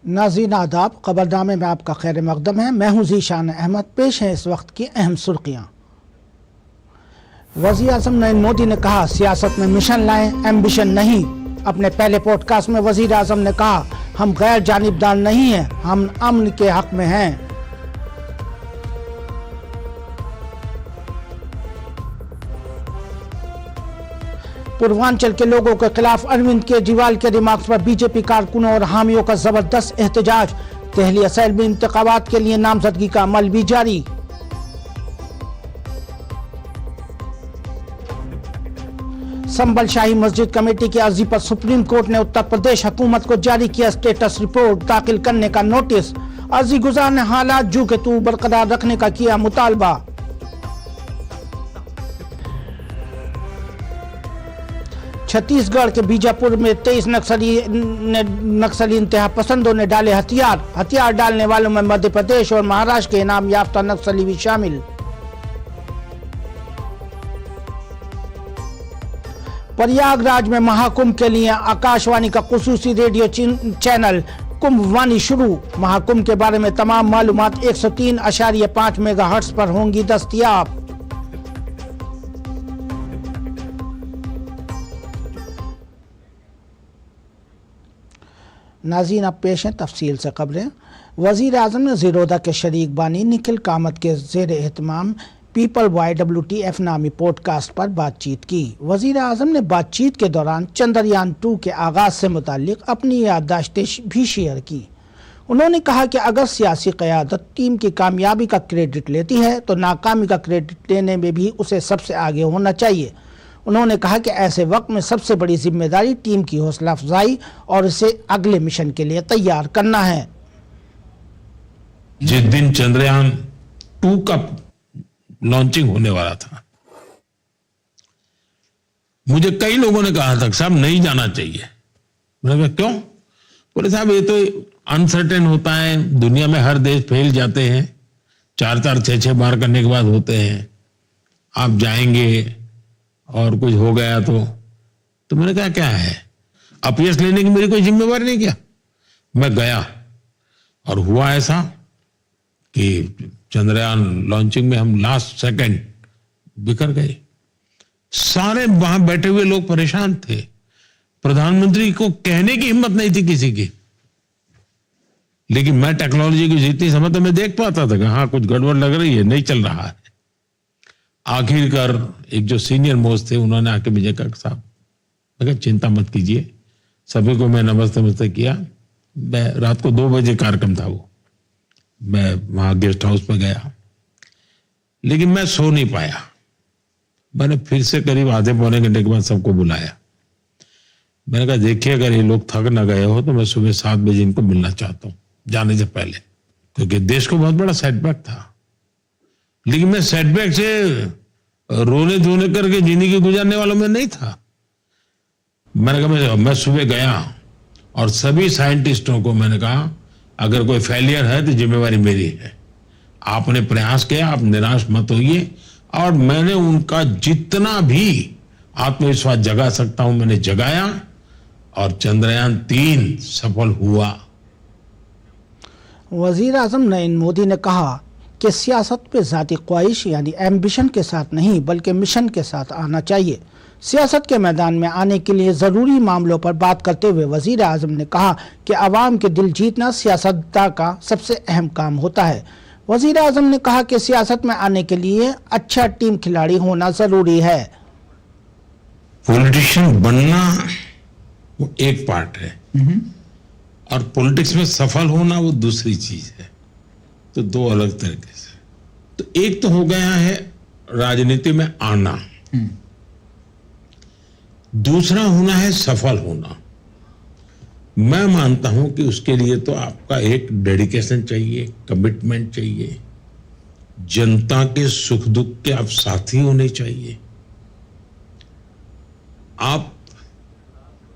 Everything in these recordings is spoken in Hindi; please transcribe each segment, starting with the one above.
नाज़रीन आदाब, खबरनामे में आपका खैर मकदम है। मैं हूं ज़ीशान अहमद। पेश है इस वक्त की अहम सुर्खियां। वज़ीर आज़म नरेंद्र मोदी ने कहा सियासत में मिशन लाएं, एम्बिशन नहीं। अपने पहले पॉडकास्ट में वज़ीर आज़म ने कहा हम गैर जानिबदार नहीं हैं, हम अमन के हक में हैं। पूर्वांचल के लोगों के खिलाफ अरविंद केजरीवाल के रिमार्क्स पर बीजेपी कारकुनों और हामियों का जबरदस्त एहतजाज। दिल्ली असेंबली इंतखाबात के लिए नामजदगी का अमल भी जारी। संभल शाही मस्जिद कमेटी की अर्जी पर सुप्रीम कोर्ट ने उत्तर प्रदेश हुकूमत को जारी किया स्टेटस रिपोर्ट दाखिल करने का नोटिस। अर्जी गुजार ने हालात जू के तू बरकरार रखने का किया मुतालबा। छत्तीसगढ़ के बीजापुर में 23 नक्सली इंतहा पसंदों ने डाले हथियार डालने वालों में मध्य प्रदेश और महाराष्ट्र के इनाम याफ्ता नक्सली भी शामिल। प्रयागराज में महाकुंभ के लिए आकाशवाणी का खुसूसी रेडियो चैनल कुंभ वाणी शुरू। महाकुंभ के बारे में तमाम मालूमात 103.5 मेगाहर्ट्ज पर होंगी दस्तयाब। नाज़रीन अब पेश हैं तफसील से खबरें। वज़ीर आज़म ने ज़ीरोदा के शरीक बानी निखिल कामत के ज़ेर एहतमाम पीपल YWTF नामी पॉडकास्ट पर बातचीत की। वज़ीर आज़म ने बातचीत के दौरान चंद्रयान 2 के आगाज़ से मुताल्लिक़ अपनी याददाश्तें भी शेयर की। उन्होंने कहा कि अगर सियासी क़यादत टीम की कामयाबी का क्रेडिट लेती है तो नाकामी का क्रेडिट लेने में भी उसे सबसे आगे होना चाहिए। उन्होंने कहा कि ऐसे वक्त में सबसे बड़ी जिम्मेदारी टीम की हौसला अफजाई और इसे अगले मिशन के लिए तैयार करना है। जिस दिन चंद्रयान 2 का लॉन्चिंग होने वाला था, मुझे कई लोगों ने कहा था साहब नहीं जाना चाहिए। मैंने कहा क्यों? बोले साहब ये तो अनसर्टेन होता है, दुनिया में हर देश फेल जाते हैं, 4-4, 6-6 बार करने के बाद होते हैं, आप जाएंगे और कुछ हो गया तो मैंने कहा क्या है, अपयश लेने की मेरी कोई जिम्मेवारी नहीं। क्या मैं गया और हुआ ऐसा कि चंद्रयान लॉन्चिंग में हम लास्ट सेकंड बिखर गए। सारे वहां बैठे हुए लोग परेशान थे। प्रधानमंत्री को कहने की हिम्मत नहीं थी किसी की। लेकिन मैं टेक्नोलॉजी की जितनी समझ मैं देख पाता था कि हाँ कुछ गड़बड़ लग रही है, नहीं चल रहा है। आखिरकार एक जो सीनियर मोस्ट थे उन्होंने आके मुझे कहा साहब, मैं कहा चिंता मत कीजिए। सभी को मैं नमस्ते किया। मैं रात को 2 बजे कार्यक्रम था वो, मैं वहां गेस्ट हाउस पर गया, लेकिन मैं सो नहीं पाया। मैंने फिर से करीब आधे पौने घंटे के बाद सबको बुलाया। मैंने कहा देखिए अगर ये लोग थक ना गए हो तो मैं सुबह 7 बजे इनको मिलना चाहता हूं जाने से पहले, क्योंकि देश को बहुत बड़ा सेटबैक था। लेकिन मैं सेटबैक से रोने धोने करके जिंदगी गुजारने वालों में नहीं था। मैंने कहा मैं सुबह गया और सभी साइंटिस्टों को मैंने कहा अगर कोई फेलियर है तो जिम्मेवारी मेरी है। आपने प्रयास किया, आप निराश मत होइए। और मैंने उनका जितना भी आत्मविश्वास जगा सकता हूं मैंने जगाया और चंद्रयान 3 सफल हुआ। वज़ीर आज़म नरेंद्र मोदी ने कहा कि सियासत पे ज़ाती ख्वाहिश यानी एम्बिशन के साथ नहीं बल्कि मिशन के साथ आना चाहिए। सियासत के मैदान में आने के लिए ज़रूरी मामलों पर बात करते हुए वज़ीर आज़म ने कहा कि आवाम के दिल जीतना सियासतदान का सबसे अहम काम होता है। वज़ीर आज़म ने कहा कि सियासत में आने के लिए अच्छा टीम खिलाड़ी होना ज़रूरी है। पॉलिटिशियन बनना वो एक पार्ट है और पॉलिटिक्स में सफल होना वो दूसरी चीज है। तो 2 अलग तरीके से। तो एक तो हो गया है राजनीति में आना, दूसरा होना है सफल होना। मैं मानता हूं कि उसके लिए तो आपका एक डेडिकेशन चाहिए, कमिटमेंट चाहिए, जनता के सुख दुख के आप साथी होने चाहिए, आप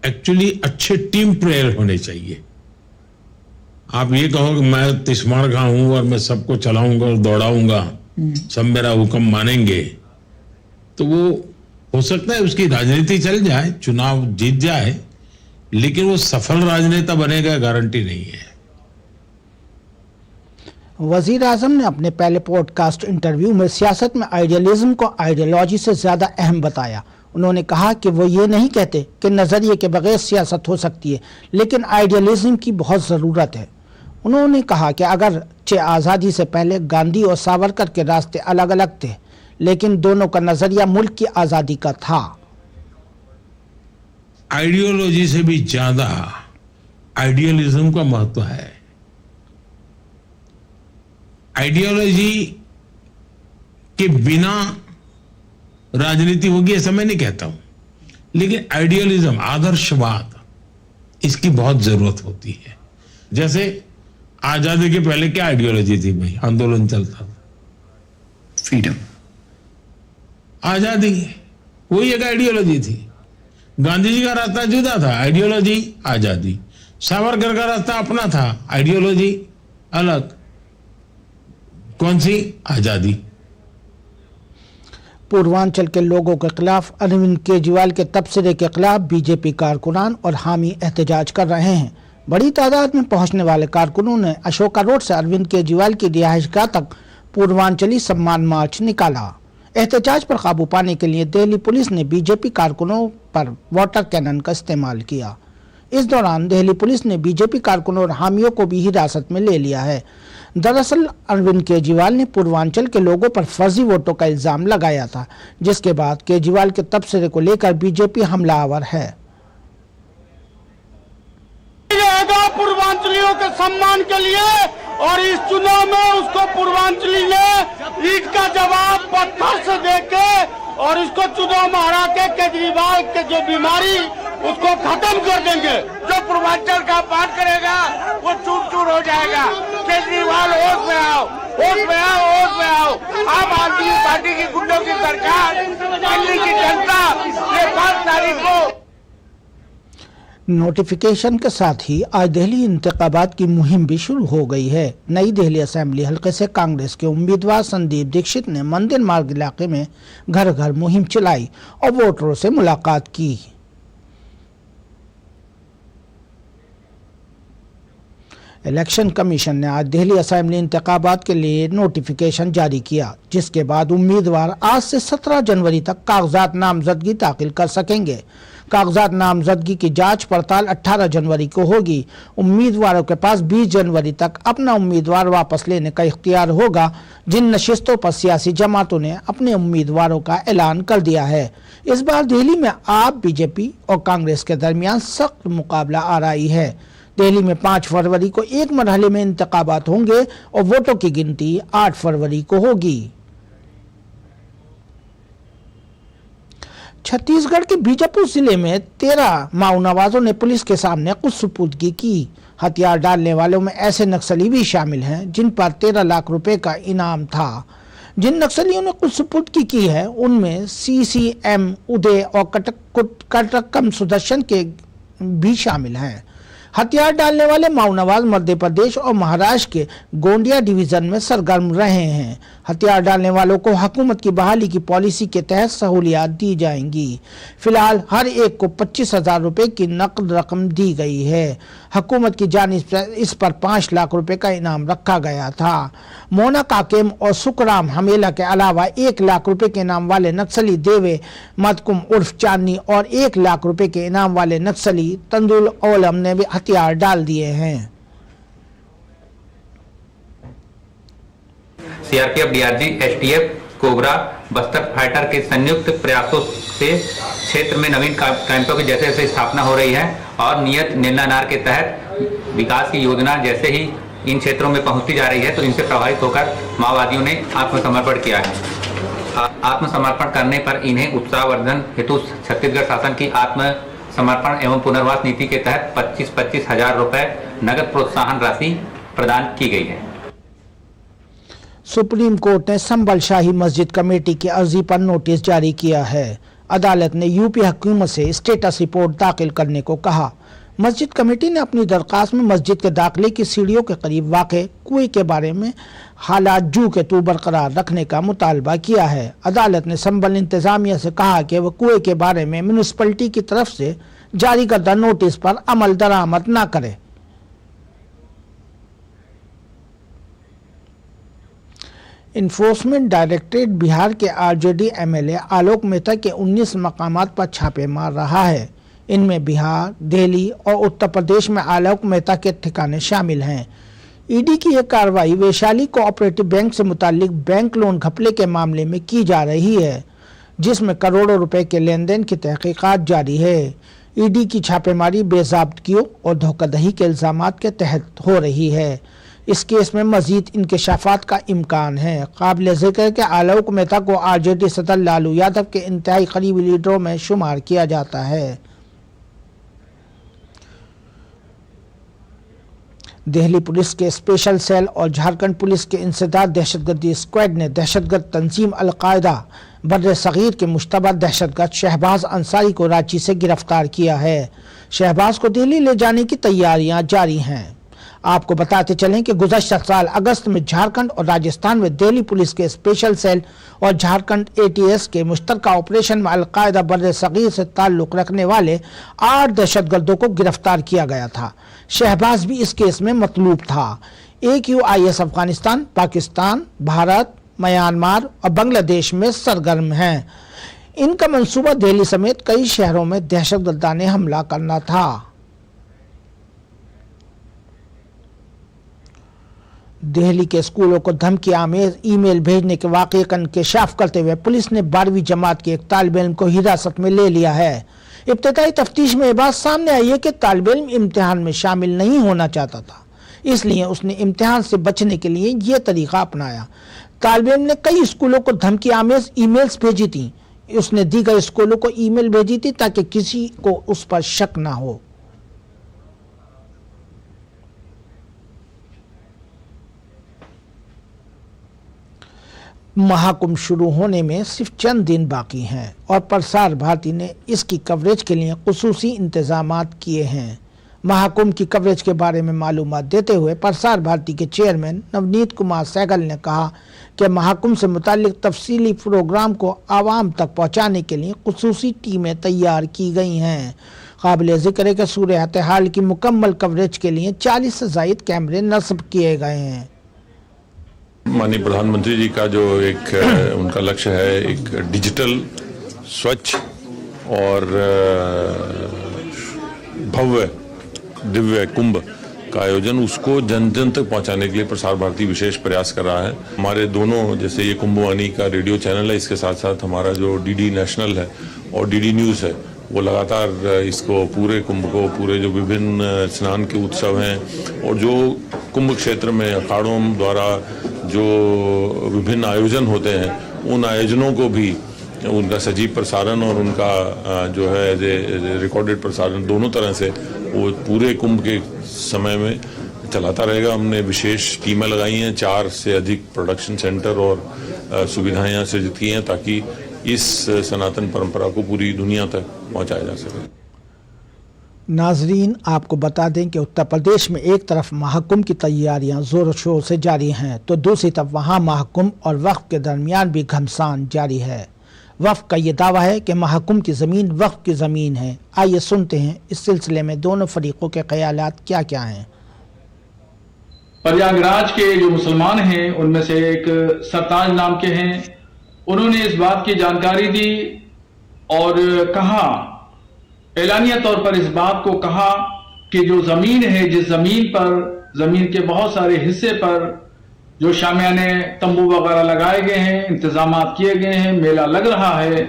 एक्चुअली अच्छे टीम प्लेयर होने चाहिए। आप ये कहो कि मैं तिस्मार खा हूं और मैं सबको चलाऊंगा और दौड़ाऊंगा, सब मेरा हुक्म मानेंगे, तो वो हो सकता है उसकी राजनीति चल जाए, चुनाव जीत जाए, लेकिन वो सफल राजनेता बनेगा गारंटी नहीं है। वजीर आजम ने अपने पहले पॉडकास्ट इंटरव्यू में सियासत में आइडियलिज्म को आइडियोलॉजी से ज्यादा अहम बताया। उन्होंने कहा कि वो ये नहीं कहते कि नजरिए के बगैर सियासत हो सकती है, लेकिन आइडियलिज्म की बहुत ज़रूरत है। उन्होंने कहा कि अगरचे आज़ादी से पहले गांधी और सावरकर के रास्ते अलग अलग थे, लेकिन दोनों का नजरिया मुल्क की आज़ादी का था। आइडियोलॉजी से भी ज्यादा आइडियलिज्म का महत्व है। आइडियोलॉजी के बिना राजनीति होगी ऐसा मैं नहीं कहता हूं, लेकिन आइडियलिज्म, आदर्शवाद, इसकी बहुत जरूरत होती है। जैसे आजादी के पहले क्या आइडियोलॉजी थी भाई? आंदोलन चलता था, फ्रीडम, आजादी, वही एक आइडियोलॉजी थी। गांधी जी का रास्ता जुदा था, आइडियोलॉजी आजादी। सावरकर का रास्ता अपना था, आइडियोलॉजी अलग। कौन सी? आजादी। पूर्वांचल के लोगों के खिलाफ अरविंद केजरीवाल के तबसरे के खिलाफ बीजेपी कारकुनान और हामी एहतजाज कर रहे हैं। बड़ी तादाद में पहुंचने वाले कारकुनों ने अशोका रोड से अरविंद केजरीवाल की रिहाइशगाह तक पूर्वांचली सम्मान मार्च निकाला। एहतजाज पर काबू पाने के लिए दिल्ली पुलिस ने बीजेपी कारकुनों पर वाटर कैनन का इस्तेमाल किया। इस दौरान दिल्ली पुलिस ने बीजेपी कारकुनों और हामियों को भी हिरासत में ले लिया है। दरअसल अरविंद केजरीवाल ने पूर्वांचल के लोगों पर फर्जी वोटों का इल्जाम लगाया था, जिसके बाद केजरीवाल के तबसरे को लेकर बीजेपी हमलावर है। पूर्वांचलियों के सम्मान के लिए, और इस चुनाव में उसको पूर्वांचली ने ईट का जवाब पत्थर से देके और इसको चुनाव में हरा के केजरीवाल के जो बीमारी उसको खत्म कर देंगे। जो पूर्वांचल का पाठ करेगा वो चूर चूर हो जाएगा। केजरीवाल होश में आओ, होश में आओ, होश में आओ। आम आदमी पार्टी की गुंडों की सरकार, दिल्ली की जनता ये 5 तारीख को। नोटिफिकेशन के साथ ही आज दिल्ली इंतखाबात की मुहिम भी शुरू हो गई है। नई दिल्ली असेंबली हल्के से कांग्रेस के उम्मीदवार संदीप दीक्षित ने मंदिर मार्ग इलाके में घर घर मुहिम चलाई और वोटरों से मुलाकात की। इलेक्शन कमीशन ने आज दिल्ली असेंबली इंतखाबात के लिए नोटिफिकेशन जारी किया, जिसके बाद उम्मीदवार आज से 17 जनवरी तक कागजात नामजदगी दाखिल कर सकेंगे। कागजात नामजदगी की जांच पड़ताल 18 जनवरी को होगी। उम्मीदवारों के पास 20 जनवरी तक अपना उम्मीदवार वापस लेने का इख्तियार होगा। जिन नशिस्तों पर सियासी जमातों ने अपने उम्मीदवारों का ऐलान कर दिया है। इस बार दिल्ली में आप, बीजेपी और कांग्रेस के दरमियान सख्त मुकाबला आ रही है। दिल्ली में 5 फरवरी को एक मरहले में इंतखाबात होंगे और वोटों की गिनती 8 फरवरी को होगी। छत्तीसगढ़ के बीजापुर जिले में 13 माओवादियों ने पुलिस के सामने कुछ सुपुर्दगी की। हथियार डालने वालों में ऐसे नक्सली भी शामिल हैं जिन पर 13 लाख रुपए का इनाम था। जिन नक्सलियों ने कुछ सुपुर्दगी की है उनमें सीसीएम उदय और कटकम सुदर्शन के भी शामिल हैं। हथियार डालने वाले माओवादी मध्य प्रदेश और महाराष्ट्र के गोंडिया डिवीजन में सरगर्म रहे हैं। हथियार डालने वालों को हुकूमत की बहाली की पॉलिसी के तहत सहूलियात दी जाएंगी। फिलहाल हर एक को 25,000 रुपए की नकद रकम दी गई है। हुकूमत की जानिब से इस पर 5 लाख रुपए का इनाम रखा गया था। मोना काकेम और सुखराम हमेला के अलावा 1 लाख रुपए के इनाम वाले नक्सली देवे मदकुम उर्फ चांदनी और 1 लाख रुपए के इनाम वाले नक्सली तंदुल ओलम ने भी हथियार डाल दिए हैं। CRPF, DRG, STF, cobra, Bastar fighter के संयुक्त प्रयासों से क्षेत्र में नवीन कैंपों की जैसे जैसे स्थापना हो रही है और नियत निर्णानार के तहत विकास की योजना जैसे ही इन क्षेत्रों में पहुंचती जा रही है तो इनसे प्रभावित होकर माओवादियों ने आत्मसमर्पण किया है। आत्मसमर्पण करने पर इन्हें उत्साहवर्धन हेतु छत्तीसगढ़ शासन की आत्मसमर्पण एवं पुनर्वास नीति के तहत 25-25 हजार रुपए नगद प्रोत्साहन राशि प्रदान की गई है। सुप्रीम कोर्ट ने संभल शाही मस्जिद कमेटी की अर्जी पर नोटिस जारी किया है। अदालत ने यूपी हुकूमत से स्टेटस रिपोर्ट दाखिल करने को कहा। मस्जिद कमेटी ने अपनी दरखास्त में मस्जिद के दाखिले की सीढ़ियों के करीब वाक़े कुएं के बारे में हालात जू के तू बरकरार रखने का मुतालबा किया है। अदालत ने संभल इंतजामिया से कहा कि वह कुएं के बारे में म्यूनिसिपैलिटी की तरफ से जारी करदा नोटिस पर अमल दरामद न करे। इन्फोर्समेंट डायरेक्टरेट बिहार के आरजेडी एमएलए आलोक मेहता के 19 मकामात पर छापे मार रहा है। इनमें बिहार, दिल्ली और उत्तर प्रदेश में आलोक मेहता के ठिकाने शामिल हैं। ईडी की यह कार्रवाई वैशाली कोऑपरेटिव बैंक से मुताल्लिक बैंक लोन घपले के मामले में की जा रही है, जिसमें करोड़ों रुपए के लेन देन की तहकीकात जारी है। ईडी की छापेमारी बेज़ाब्तगियों और धोखाधड़ी के इल्जामात के तहत हो रही है। इस केस में मजीद इंकशाफात का इम्कान है। काबिल जिक्र है कि आलोक मेहता को आरजेडी सदर लालू यादव के इंतहाई करीबी लीडरों में शुमार किया जाता है। दिल्ली पुलिस के स्पेशल सेल और झारखंड पुलिस के इंसदाद दहशतगर्दी स्क्वाड ने दहशतगर्द तंजीम अल-कायदा बर्र सगीर के मुश्तबा दहशतगर्द शहबाज अंसारी को रांची से गिरफ्तार किया है। शहबाज को दिल्ली ले जाने की तैयारियां जारी हैं। आपको बताते चलें कि गुज़श्ता साल अगस्त में झारखंड और राजस्थान में दिल्ली पुलिस के स्पेशल सेल और झारखंड एटीएस के मुश्तरका ऑपरेशन में अल-कायदा बर्र सगीर से ताल्लुक़ रखने वाले 8 दहशतगर्दों को गिरफ्तार किया गया था। शहबाज भी इस केस में मतलूब था। AQIS अफगानिस्तान, पाकिस्तान, भारत, म्यांमार और बांग्लादेश में सरगर्म हैं। इनका मंसूबा दिल्ली समेत कई शहरों में दहशतगर्दाने हमला करना था। दिल्ली के स्कूलों को धमकी आमेज ईमेल भेजने के वाक़ये का इंकशाफ करते हुए पुलिस ने 12वीं जमात के एक तालिब इल्म को हिरासत में ले लिया है। इब्तिदाई तफ्तीश में यह बात सामने आई है कि तालिब इल्म इम्तिहान में शामिल नहीं होना चाहता था, इसलिए उसने इम्तिहान से बचने के लिए यह तरीका अपनाया। तालिब इल्म ने कई स्कूलों को धमकी आमेज ईमेल्स भेजी थी। उसने दीगर स्कूलों को ईमेल भेजी थी ताकि किसी को उस पर शक ना हो। महाकुंभ शुरू होने में सिर्फ चंद दिन बाकी हैं और प्रसार भारती ने इसकी कवरेज के लिए खुसूसी इंतजामात किए हैं। महाकुंभ की कवरेज के बारे में मालूमात देते हुए प्रसार भारती के चेयरमैन नवनीत कुमार सहगल ने कहा कि महाकुंभ से मुतालिक तफसीली प्रोग्राम को आवाम तक पहुंचाने के लिए खुसूसी टीमें तैयार की गई हैं। काबिल जिक्र है कि सूरत हाल की मुकम्मल कवरेज के लिए 40 से ज़ायद कैमरे नस्ब किए गए हैं। माननीय प्रधानमंत्री जी का जो एक उनका लक्ष्य है, एक डिजिटल, स्वच्छ और भव्य दिव्य कुंभ का आयोजन, उसको जन जन तक पहुंचाने के लिए प्रसार भारती विशेष प्रयास कर रहा है। हमारे दोनों, जैसे ये कुंभवाणी का रेडियो चैनल है, इसके साथ साथ हमारा जो डीडी नेशनल है और डीडी न्यूज़ है, वो लगातार इसको पूरे कुंभ को, पूरे जो विभिन्न स्नान के उत्सव हैं और जो कुंभ क्षेत्र में अखाड़ों द्वारा जो विभिन्न आयोजन होते हैं, उन आयोजनों को भी उनका सजीव प्रसारण और उनका जो है रिकॉर्डेड प्रसारण, दोनों तरह से वो पूरे कुंभ के समय में चलाता रहेगा। हमने विशेष टीमें लगाई हैं, 4 से अधिक प्रोडक्शन सेंटर और सुविधाएं यहाँ सृजित की हैं ताकि इस सनातन परंपरा को पूरी दुनिया तक पहुंचाया जा सके। नाजरीन, आपको बता दें कि उत्तर प्रदेश में एक तरफ महाकुंभ की तैयारियां जोर शोर से जारी हैं, तो दूसरी तरफ वहां महाकुंभ और वक्फ के दरमियान भी घमासान जारी है। वक्फ का ये दावा है कि महाकुंभ की ज़मीन वक्फ की ज़मीन है। आइए सुनते हैं इस सिलसिले में दोनों फरीकों के ख्यालात क्या क्या हैं। प्रयागराज के जो मुसलमान हैं उनमें से एक सरताज नाम के हैं, उन्होंने इस बात की जानकारी दी और कहा, एलानिया तौर पर इस बात को कहा कि जो जमीन है, जिस जमीन पर, जमीन के बहुत सारे हिस्से पर जो शामियाने तंबू वगैरह लगाए गए हैं, इंतजामात किए गए हैं, मेला लग रहा है,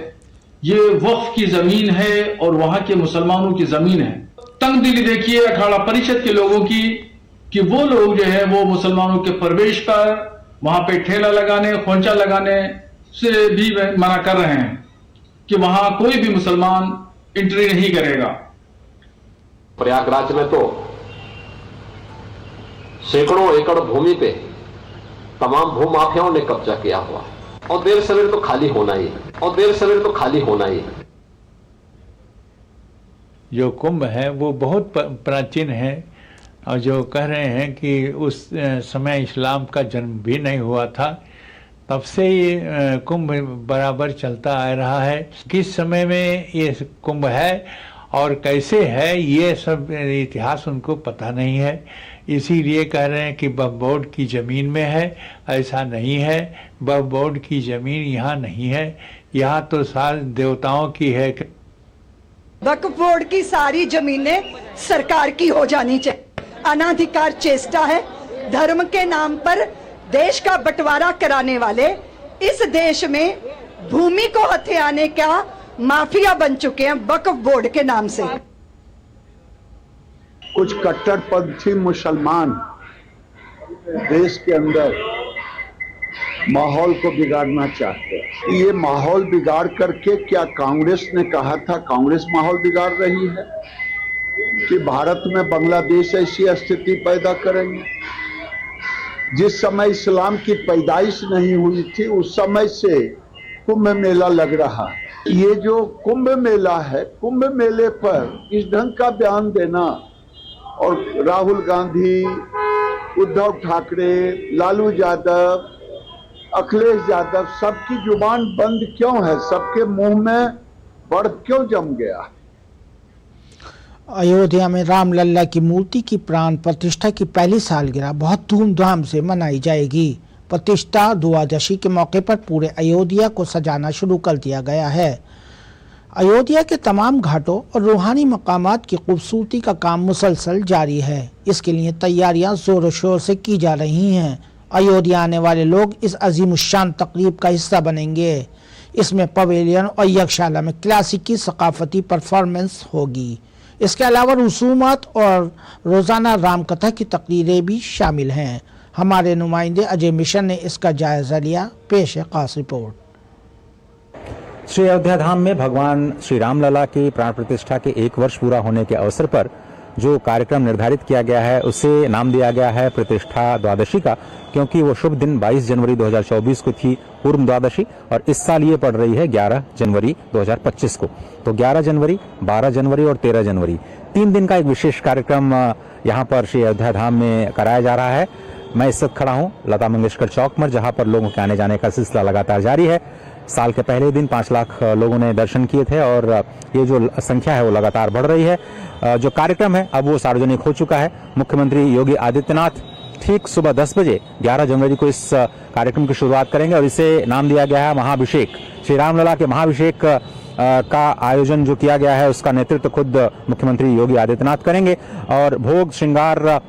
ये वक्फ की जमीन है और वहां के मुसलमानों की जमीन है। तंगदिली देखिए अखाड़ा परिषद के लोगों की कि वो लोग जो है वो मुसलमानों के प्रवेश पर वहां पे ठेला लगाने, खोंचा लगाने से भी मना कर रहे हैं कि वहां कोई भी मुसलमान एंट्री नहीं करेगा। प्रयागराज में तो सैकड़ों एकड़ भूमि पे तमाम भूमाफियाओं ने कब्जा किया हुआ है और देर सवेर तो खाली होना ही है, और देर सवेर तो खाली होना ही है। जो कुंभ है वो बहुत प्राचीन है और जो कह रहे हैं कि उस समय इस्लाम का जन्म भी नहीं हुआ था, तब से ये कुंभ बराबर चलता आ रहा है। किस समय में ये कुंभ है और कैसे है ये सब इतिहास उनको पता नहीं है, इसीलिए कह रहे हैं कि वक्फ बोर्ड की ज़मीन में है। ऐसा नहीं है, वक्फ बोर्ड की ज़मीन यहाँ नहीं है, यहाँ तो सारे देवताओं की है। वक्फ बोर्ड की सारी जमीनें सरकार की हो जानी चाहिए। अनाधिकार चेष्टा है। धर्म के नाम पर देश का बंटवारा कराने वाले इस देश में भूमि को हथियाने का माफिया बन चुके हैं वक्फ बोर्ड के नाम से। कुछ कट्टरपंथी मुसलमान देश के अंदर माहौल को बिगाड़ना चाहते हैं। ये माहौल बिगाड़ करके क्या कांग्रेस ने कहा था कांग्रेस माहौल बिगाड़ रही है कि भारत में बांग्लादेश ऐसी स्थिति पैदा करेंगे? जिस समय इस्लाम की पैदाइश नहीं हुई थी उस समय से कुंभ मेला लग रहा है। ये जो कुंभ मेला है, कुंभ मेले पर इस ढंग का बयान देना और राहुल गांधी, उद्धव ठाकरे, लालू यादव, अखिलेश यादव सबकी जुबान बंद क्यों है? सबके मुंह में बर्फ क्यों जम गया? अयोध्या में रामलल्ला की मूर्ति की प्राण प्रतिष्ठा की पहली सालगिरह बहुत धूमधाम से मनाई जाएगी। प्रतिष्ठा द्वादशी के मौके पर पूरे अयोध्या को सजाना शुरू कर दिया गया है। अयोध्या के तमाम घाटों और रूहानी मकामात की खूबसूरती का काम मुसलसल जारी है। इसके लिए तैयारियां जोरों शोर से की जा रही हैं। अयोध्या आने वाले लोग इस अजीमुशान तकरीब का हिस्सा बनेंगे। इसमें पवेलियन और यज्ञशाला में क्लासिकी सकाफती परफॉर्मेंस होगी। इसके अलावा रसूमात और रोज़ाना रामकथा की तकरीरें भी शामिल हैं। हमारे नुमाइंदे अजय मिशन ने इसका जायजा लिया। पेश है खास रिपोर्ट। श्री अयोध्या धाम में भगवान श्री रामलला की प्राण प्रतिष्ठा के 1 वर्ष पूरा होने के अवसर पर जो कार्यक्रम निर्धारित किया गया है उसे नाम दिया गया है प्रतिष्ठा द्वादशी का, क्योंकि वो शुभ दिन 22 जनवरी 2024 को थी पूर्व द्वादशी और इस साल ये पड़ रही है 11 जनवरी 2025 को। तो 11 जनवरी, 12 जनवरी और 13 जनवरी 3 दिन का एक विशेष कार्यक्रम यहाँ पर श्री अयोध्या धाम में कराया जा रहा है। मैं इस वक्त खड़ा हूँ लता मंगेशकर चौक पर, जहाँ पर लोगों के आने जाने का सिलसिला लगातार जारी है। साल के पहले दिन 5 लाख लोगों ने दर्शन किए थे और ये जो संख्या है वो लगातार बढ़ रही है। जो कार्यक्रम है अब वो सार्वजनिक हो चुका है। मुख्यमंत्री योगी आदित्यनाथ ठीक सुबह 10 बजे 11 जनवरी को इस कार्यक्रम की शुरुआत करेंगे और इसे नाम दिया गया है महाभिषेक। श्री रामलला के महाभिषेक का आयोजन जो किया गया है उसका नेतृत्व खुद मुख्यमंत्री योगी आदित्यनाथ करेंगे और भोग श्रृंगार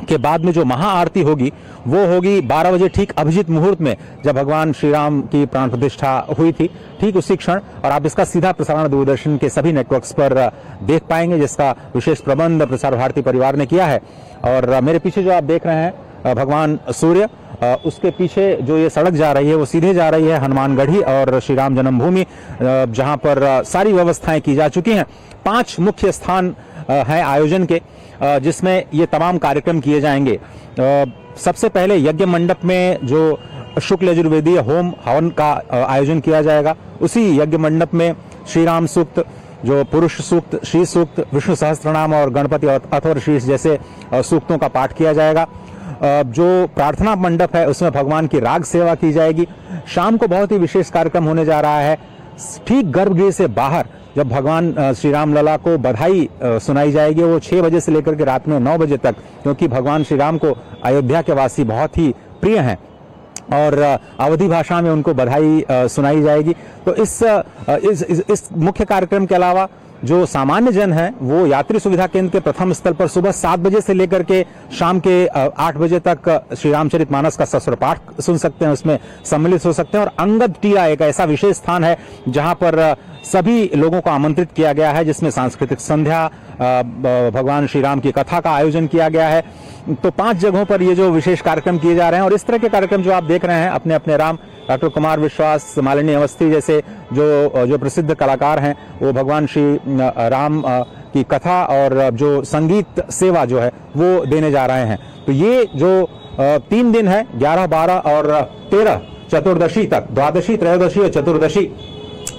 के बाद में जो महाआरती होगी वो होगी 12 बजे ठीक अभिजीत मुहूर्त में, जब भगवान श्री राम की प्राण प्रतिष्ठा हुई थी ठीक उसी क्षण। और आप इसका सीधा प्रसारण दूरदर्शन के सभी नेटवर्क्स पर देख पाएंगे, जिसका विशेष प्रबंध प्रसार भारती परिवार ने किया है। और मेरे पीछे जो आप देख रहे हैं भगवान सूर्य, उसके पीछे जो ये सड़क जा रही है वो सीधे जा रही है हनुमानगढ़ी और श्री राम जन्मभूमि, जहां पर सारी व्यवस्थाएं की जा चुकी हैं। 5 मुख्य स्थान हैं आयोजन के जिसमें ये तमाम कार्यक्रम किए जाएंगे। सबसे पहले यज्ञ मंडप में जो शुक्ल यजुर्वेदीय होम हवन का आयोजन किया जाएगा, उसी यज्ञ मंडप में श्री राम सूक्त, जो पुरुष सूक्त, श्री सूक्त, विष्णु सहस्त्रनाम और गणपति अथर्व शीर्ष जैसे सूक्तों का पाठ किया जाएगा। जो प्रार्थना मंडप है उसमें भगवान की राग सेवा की जाएगी। शाम को बहुत ही विशेष कार्यक्रम होने जा रहा है। ठीक गर्भगृह से बाहर जब भगवान श्री राम लला को बधाई सुनाई जाएगी, वो 6 बजे से लेकर के रात में 9 बजे तक, क्योंकि भगवान श्री राम को अयोध्या के वासी बहुत ही प्रिय हैं और अवधी भाषा में उनको बधाई सुनाई जाएगी। तो इस मुख्य कार्यक्रम के अलावा जो सामान्य जन है वो यात्री सुविधा केंद्र के प्रथम स्थल पर सुबह 7 बजे से लेकर के शाम के 8 बजे तक श्री रामचरितमानस का सस्वर पाठ सुन सकते हैं, उसमें सम्मिलित हो सकते हैं। और अंगद टीला एक ऐसा विशेष स्थान है जहां पर सभी लोगों को आमंत्रित किया गया है, जिसमें सांस्कृतिक संध्या, भगवान श्री राम की कथा का आयोजन किया गया है। तो 5 जगहों पर ये जो विशेष कार्यक्रम किए जा रहे हैं और इस तरह के कार्यक्रम जो आप देख रहे हैं अपने अपने राम, डॉक्टर कुमार विश्वास, मालिनी अवस्थी जैसे जो प्रसिद्ध कलाकार हैं वो भगवान श्री राम की कथा और जो संगीत सेवा जो है वो देने जा रहे हैं। तो ये जो 3 दिन है 11, 12 और 13 चतुर्दशी तक, द्वादशी, त्रयोदशी और चतुर्दशी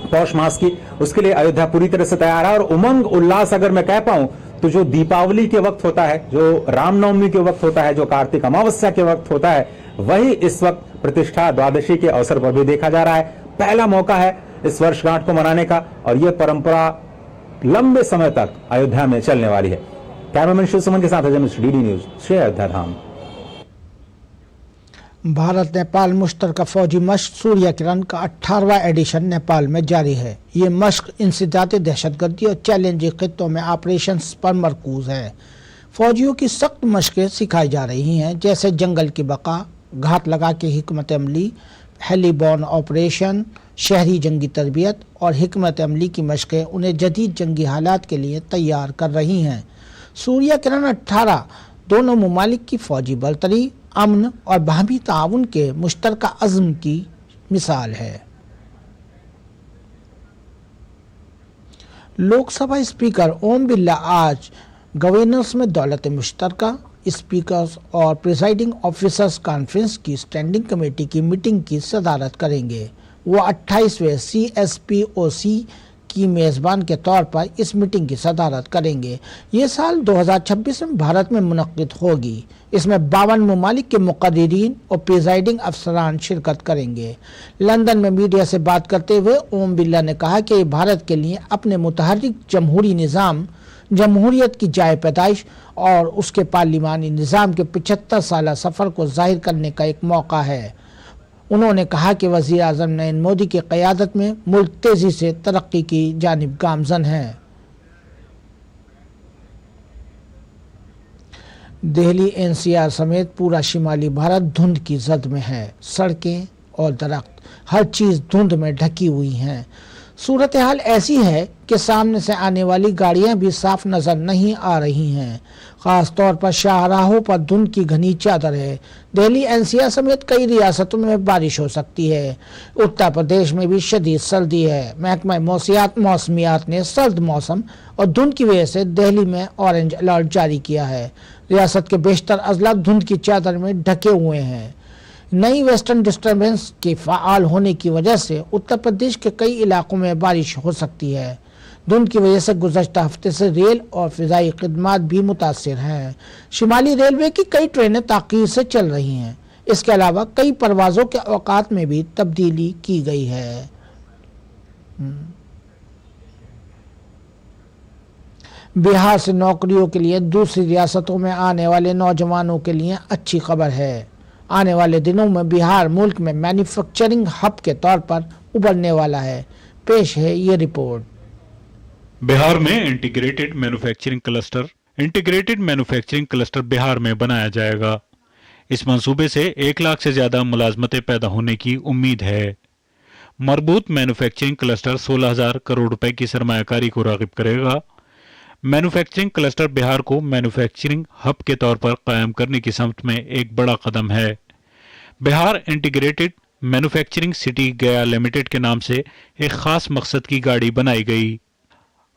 पौष मास की, उसके लिए अयोध्या पूरी तरह से तैयार है। और उमंग उल्लास अगर मैं कह पाऊं तो जो दीपावली के वक्त होता है, जो रामनवमी के वक्त होता है, जो कार्तिक अमावस्या के वक्त होता है, वही इस वक्त प्रतिष्ठा द्वादशी के अवसर पर भी देखा जा रहा है। पहला मौका है इस वर्षगांठ को मनाने का और यह परंपरा लंबे समय तक अयोध्या में चलने वाली है। कैमरामैन शिव सुमन के साथ अजय मिश्र, डीडी न्यूज, श्री अयोध्या धाम। भारत नेपाल मुश्तरका फौजी मश्क सूर्य किरण का 18वां एडिशन नेपाल में जारी है। ये मश्क इंसदादी दहशतगर्दी और चैलेंजिंग खित्तों में ऑपरेशंस पर मरकूज है। फौजियों की सख्त मशकें सिखाई जा रही हैं, जैसे जंगल की बका, घात लगा के हिकमत अमली, हेलीबॉर्न ऑपरेशन, शहरी जंगी तरबियत और हिकमत अमली की मशकें उन्हें जदीद जंगी हालात के लिए तैयार कर रही हैं। सूर्य किरण 18 दोनों ममालिक की फौजी बरतरी, अमन और बाहमी ताउन के मुश्तरका अज़्म की मिसाल है। लोकसभा स्पीकर ओम बिरला आज गवर्नर्स में दौलत मुश्तरका, स्पीकर्स और प्रिसाइडिंग ऑफिसर्स कॉन्फ्रेंस की स्टैंडिंग कमेटी की मीटिंग की सदारत करेंगे। वो 28वें CSPOC की मेज़बान के तौर पर इस मीटिंग की सदारत करेंगे। ये साल 2026 में भारत में मुनक्किद होगी। इसमें 52 ममालिक के मुक़र्रिरीन और प्रिसाइडिंग अफसरान शिरकत करेंगे। लंदन में मीडिया से बात करते हुए ओम बिरला ने कहा कि भारत के लिए अपने मुतहर्रिक जमहूरी निज़ाम, जमहूरियत की जाए पैदाइश और उसके पार्लिमानी निज़ाम के 75 साल सफ़र को जाहिर करने का एक मौका है। उन्होंने कहा कि वज़ीर आज़म नरेंद्र मोदी की क़यादत में मुल्क तेज़ी से तरक्की की जानिब गामज़न है। दिल्ली NCR समेत पूरा शिमाली भारत धुंध की जद में है। सड़कें और दरख्त, हर चीज़ धुंध में ढकी हुई हैं। सूरत हाल ऐसी है कि सामने से आने वाली गाड़ियां भी साफ नजर नहीं आ रही हैं। खास तौर पर शाहराहों पर धुंध की घनी चादर है। दिल्ली NCR समेत कई रियासतों में बारिश हो सकती है। उत्तर प्रदेश में भी शदीद सर्दी है। महकमा मौसमियात ने सर्द मौसम और धुंध की वजह से दिल्ली में ऑरेंज अलर्ट जारी किया है। रियासत के बेशतर अजला धुंध की चादर में ढके हुए हैं। नई वेस्टर्न डिस्टर्बेंस के फाल होने की वजह से उत्तर प्रदेश के कई इलाकों में बारिश हो सकती है। धुंध की वजह से गुज़श्ता हफ्ते से रेल और फ़िज़ाई खिदमात भी मुतासिर हैं। शिमाली रेलवे की कई ट्रेनें ताख़ीर से चल रही हैं। इसके अलावा कई परवाज़ों के औकात में भी तब्दीली की गई है। बिहार से नौकरियों के लिए दूसरी रियासतों में आने वाले नौजवानों के लिए अच्छी खबर है। आने वाले दिनों में बिहार मुल्क में मैन्युफैक्चरिंग हब के तौर पर उभरने वाला है। पेश है ये रिपोर्ट। बिहार में इंटीग्रेटेड मैन्युफैक्चरिंग क्लस्टर बिहार में बनाया जाएगा। इस मंसूबे से 1 लाख से ज्यादा मुलाजमतें पैदा होने की उम्मीद है। मरबूत मैन्युफैक्चरिंग क्लस्टर 16,000 करोड़ रुपए की सरमायाकारी को राग़िब करेगा। मैन्युफैक्चरिंग क्लस्टर बिहार को मैन्युफैक्चरिंग हब के तौर पर कायम करने की समत में एक बड़ा कदम है। बिहार इंटीग्रेटेड मैन्युफैक्चरिंग सिटी गया लिमिटेड के नाम से एक खास मकसद की गाड़ी बनाई गई।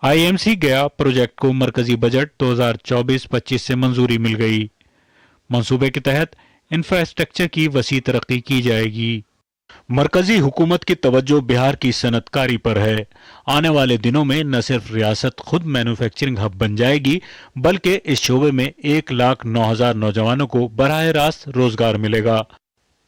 IMC गया प्रोजेक्ट को मरकजी बजट 2024-25 से मंजूरी मिल गई। मंसूबे के तहत इंफ्रास्ट्रक्चर की वसी तरक्की की जाएगी। मरकजी हुकूमत की तवज्जो बिहार की सनतकारी पर है। आने वाले दिनों में न सिर्फ रियासत खुद मैन्युफैक्चरिंग हब बन जाएगी, बल्कि इस शोबे में 1,09,000 नौजवानों को बराह रास्त रोजगार मिलेगा।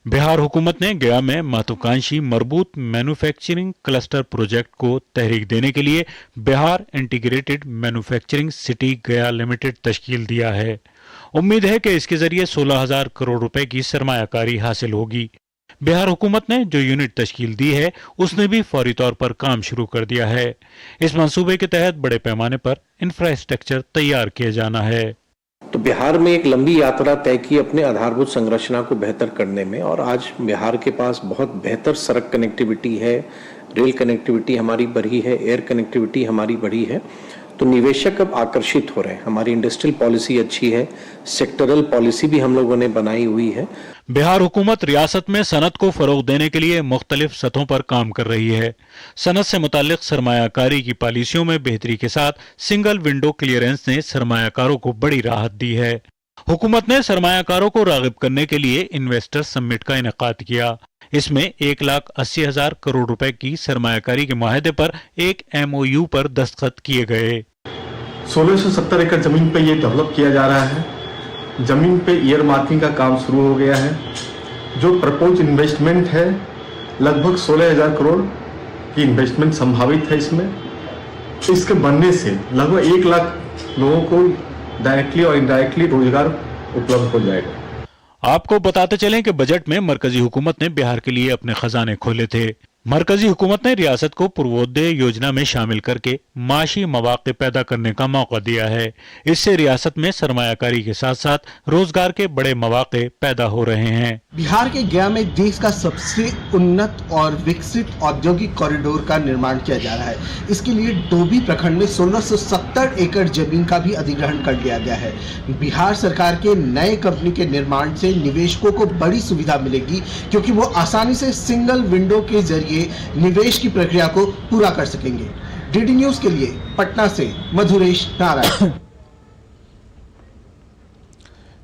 बिहार हुकूमत ने गया में महत्वाकांक्षी मरबूत मैन्युफैक्चरिंग क्लस्टर प्रोजेक्ट को तहरीक देने के लिए बिहार इंटीग्रेटेड मैन्युफैक्चरिंग सिटी गया लिमिटेड तश्कील दिया है। उम्मीद है कि इसके जरिए 16,000 करोड़ रुपए की सरमायाकारी हासिल होगी। बिहार हुकूमत ने जो यूनिट तश्कील दी है उसने भी फौरी तौर पर काम शुरू कर दिया है। इस मंसूबे के तहत बड़े पैमाने पर इंफ्रास्ट्रक्चर तैयार किया जाना है। तो बिहार में एक लंबी यात्रा तय की अपने आधारभूत संरचना को बेहतर करने में, और आज बिहार के पास बहुत बेहतर सड़क कनेक्टिविटी है, रेल कनेक्टिविटी हमारी बढ़ी है, एयर कनेक्टिविटी हमारी बढ़ी है। तो निवेशक अब आकर्षित हो रहे हैं। हमारी इंडस्ट्रियल पॉलिसी अच्छी है, सेक्टरल पॉलिसी भी हम लोगों ने बनाई हुई है। बिहार हुकूमत रियासत में सनत को फरोग देने के लिए मुख्तलिफ सतहों पर काम कर रही है। सनत से मुतालिक सरमायाकारी की पॉलिसियों में बेहतरी के साथ सिंगल विंडो क्लियरेंस ने सरमायाकारों को बड़ी राहत दी है। हुकूमत ने सरमायाकारों को राग़िब करने के लिए इन्वेस्टर समिट का इनेकाद किया। इसमें 1,80,000 करोड़ रुपए की सरमायाकारी के मुआहदे पर एक MOU पर दस्तखत किए गए। 1670 एकड़ जमीन पे ये डेवलप किया जा रहा है। जमीन पे ईयर मार्किंग का काम शुरू हो गया है। जो प्रपोज इन्वेस्टमेंट है लगभग 16,000 करोड़ की इन्वेस्टमेंट संभावित है। इसमें इसके बनने से लगभग 1 लाख लोगों को डायरेक्टली और इनडायरेक्टली रोजगार उपलब्ध हो जाएगा। आपको बताते चलें कि बजट में मरकजी हुकूमत ने बिहार के लिए अपने खजाने खोले थे। मरकजी हुकूमत ने रियासत को पूर्वोदय योजना में शामिल करके माशी मौके पैदा करने का मौका दिया है। इससे रियासत में सरमायाकारी के साथ साथ रोजगार के बड़े मौके पैदा हो रहे हैं। बिहार के गया में देश का सबसे उन्नत और विकसित औद्योगिक कॉरिडोर का निर्माण किया जा रहा है। इसके लिए डोभी प्रखंड में 1670 एकड़ जमीन का भी अधिग्रहण कर लिया गया है। बिहार सरकार के नए कंपनी के निर्माण से निवेशकों को बड़ी सुविधा मिलेगी, क्योंकि वो आसानी से सिंगल विंडो के जरिए निवेश की प्रक्रिया को पूरा कर सकेंगे। डीडी न्यूज के लिए पटना से मधुरेश नारायण।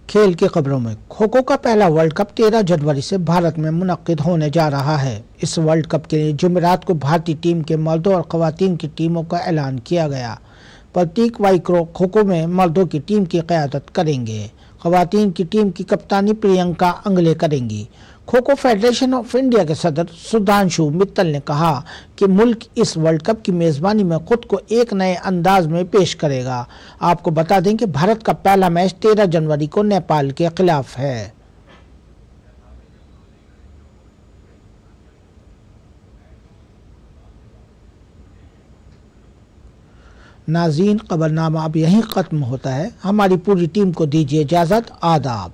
खेल की खबरों में खो खो का पहला वर्ल्ड कप 13 जनवरी से भारत में मुनक्किद होने जा रहा है। इस वर्ल्ड कप के लिए जुमेरात को भारतीय टीम के मर्दों और खवातीन की टीमों का ऐलान किया गया। प्रतीक वाइक्रो खो खो में मर्दों की टीम की क़यादत करेंगे। खवातीन की टीम की कप्तानी प्रियंका अंगले करेंगी। Kho kho federation of India के सदर सुधांशु मित्तल ने कहा कि मुल्क इस वर्ल्ड कप की मेज़बानी में खुद को एक नए अंदाज में पेश करेगा। आपको बता दें कि भारत का पहला मैच 13 जनवरी को नेपाल के खिलाफ है। नाज़रीन, खबरनामा अब यहीं ख़त्म होता है। हमारी पूरी टीम को दीजिए इजाज़त। आदाब।